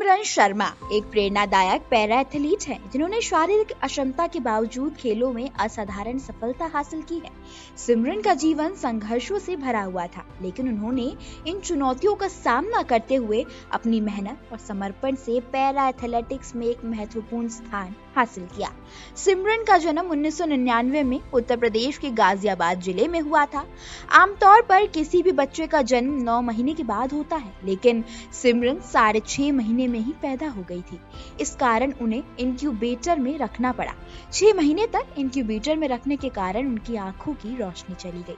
सिमरन शर्मा एक प्रेरणादायक para athlete हैं, जिन्होंने शारीरिक अक्षमता के बावजूद खेलों में असाधारण सफलता हासिल की है। सिमरन का जीवन संघर्षों से भरा हुआ था, लेकिन उन्होंने इन चुनौतियों का सामना करते हुए अपनी मेहनत और समर्पण से पैरा एथलेटिक्स में एक महत्वपूर्ण स्थान हासिल किया। सिमरन का जन्म 1999 में उत्तर प्रदेश के गाजियाबाद जिले में हुआ था। आमतौर पर किसी भी बच्चे का जन्म 9 महीने के बाद होता है, लेकिन सिमरन 6.5 महीने में ही पैदा हो गई थी। इस कारण उन्हें इंक्यूबेटर में रखना पड़ा। 6 महीने तक इंक्यूबेटर में रखने के कारण उनकी आंखों की रोशनी चली गई।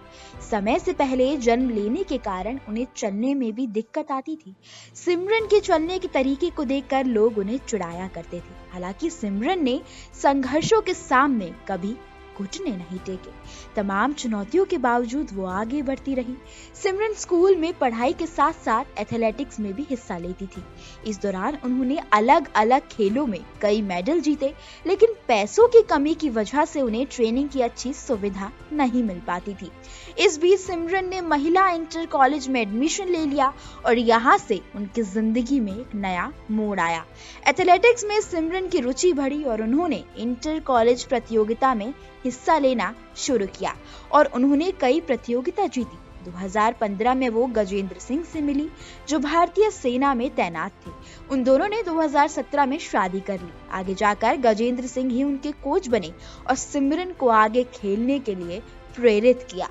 समय से पहले जन्म लेने के कारण उन्हें चलने में भी दिक्कत आती थी। सिमरन के चलने के तरीके को देखकर लोग उन्हें चिढ़ाया करते थे। हालांकि सिमरन ने संघर्षों के सामने कभी घुटने नहीं टेके। तमाम चुनौतियों के बावजूद वो आगे बढ़ती रही। सिमरन स्कूल में पढ़ाई के साथ साथ एथलेटिक्स में भी हिस्सा लेती थी। इस दौरान उन्होंने अलग अलग खेलों में कई मेडल जीते, लेकिन पैसों की कमी की वजह से उन्हें ट्रेनिंग की अच्छी सुविधा नहीं मिल पाती थी। इस बीच सिमरन ने महिला इंटर कॉलेज में एडमिशन ले लिया और यहाँ से उनकी जिंदगी में एक नया मोड़ आया। एथलेटिक्स में सिमरन की रुचि बढ़ी और उन्होंने इंटर कॉलेज प्रतियोगिता में हिस्सा लेना शुरू किया और उन्होंने कई प्रतियोगिता जीती। 2015 में वो गजेंद्र सिंह से मिली, जो भारतीय सेना में तैनात थे। उन दोनों ने 2017 में शादी कर ली। आगे जाकर गजेंद्र सिंह ही उनके कोच बने और सिमरन को आगे खेलने के लिए प्रेरित किया।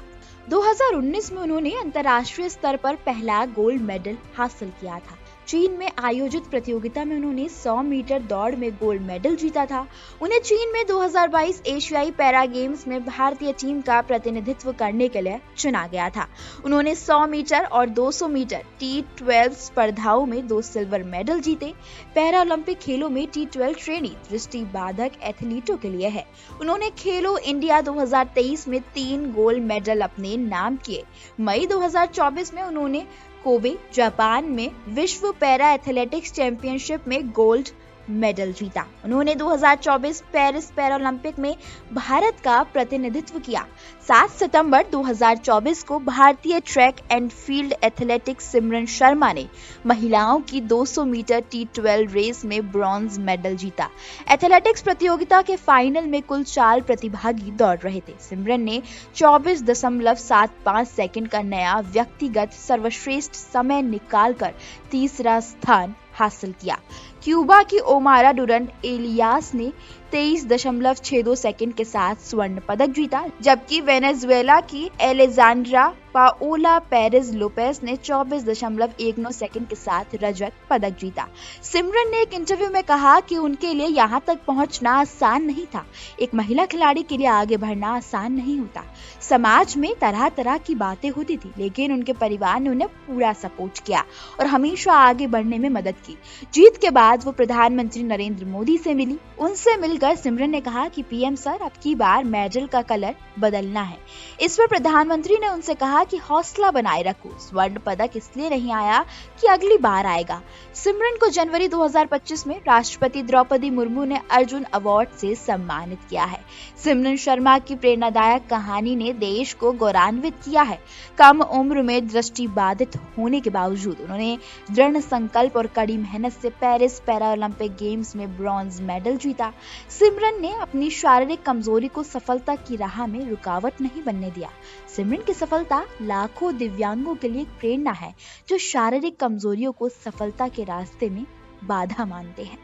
2019 में उन्होंने अंतर्राष्ट्रीय स्तर पर पहला गोल्ड मेडल हासिल किया था। चीन में आयोजित प्रतियोगिता में उन्होंने 100 मीटर दौड़ में गोल्ड मेडल जीता था। उन्हें चीन में 2022 एशियाई पैरा गेम्स में भारतीय टीम का प्रतिनिधित्व करने के लिए चुना गया था। उन्होंने 100 मीटर और 200 मीटर T12 स्पर्धाओं में 2 सिल्वर मेडल जीते। पैरा ओलंपिक खेलों में T12 श्रेणी दृष्टिबाधित एथलीटों के लिए है। उन्होंने खेलो इंडिया 2023 में 3 गोल्ड मेडल अपने नाम किए। मई 2024 में उन्होंने कोबे, जापान में विश्व पैरा एथलेटिक्स चैंपियनशिप में गोल्ड मेडल जीता। उन्होंने 2024 पेरिस पैरा ओलंपिक में भारत का प्रतिनिधित्व किया। 7 सितंबर 2024 को भारतीय ट्रैक एंड फील्ड एथलेटिक्स सिमरन शर्मा ने महिलाओं की 200 मीटर T12 रेस में ब्रॉन्ज मेडल जीता। एथलेटिक्स प्रतियोगिता के फाइनल में कुल 4 प्रतिभागी दौड़ रहे थे। सिमरन ने 24.75 सेकंड का नया व्यक्तिगत सर्वश्रेष्ठ समय निकालकर तीसरा स्थान हासिल किया। क्यूबा की ओमारा डुरंट एलियास ने 23.62 सेकंड के साथ स्वर्ण पदक जीता, जबकि वेनेजुएला की एलेजांड्रा पाओला पेरेज लोपेस ने 24.19 सेकंड के साथ रजत पदक जीता। सिमरन ने एक इंटरव्यू में कहा कि उनके लिए यहाँ तक पहुँचना आसान नहीं था। एक महिला खिलाड़ी के लिए आगे बढ़ना आसान नहीं होता। समाज में तरह तरह की बातें होती थी, लेकिन उनके परिवार ने उन्हें पूरा सपोर्ट किया और हमेशा आगे बढ़ने में मदद की। जीत के बाद वो प्रधानमंत्री नरेंद्र मोदी से मिली। उनसे मिलकर सिमरन ने कहा कि पीएम सर, अब की बार मेडल का कलर बदलना है। इस पर प्रधानमंत्री ने उनसे कहा कि हौसला बनाए रखो, स्वर्ण पदक इसलिए नहीं आया कि अगली बार आएगा। सिमरन को जनवरी 2025 में राष्ट्रपति द्रौपदी मुर्मू ने अर्जुन अवार्ड से सम्मानित किया है। सिमरन शर्मा की प्रेरणादायक कहानी ने देश को गौरवान्वित किया है। कम उम्र में दृष्टिबाधित होने के बावजूद उन्होंने दृढ़ संकल्प और कड़ी मेहनत से पेरिस पैरा ओलंपिक गेम्स में ब्रॉन्ज मेडल जीता। सिमरन ने अपनी शारीरिक कमजोरी को सफलता की राह में रुकावट नहीं बनने दिया। सिमरन की सफलता लाखों दिव्यांगों के लिए एक प्रेरणा है, जो शारीरिक कमजोरियों को सफलता के रास्ते में बाधा मानते हैं।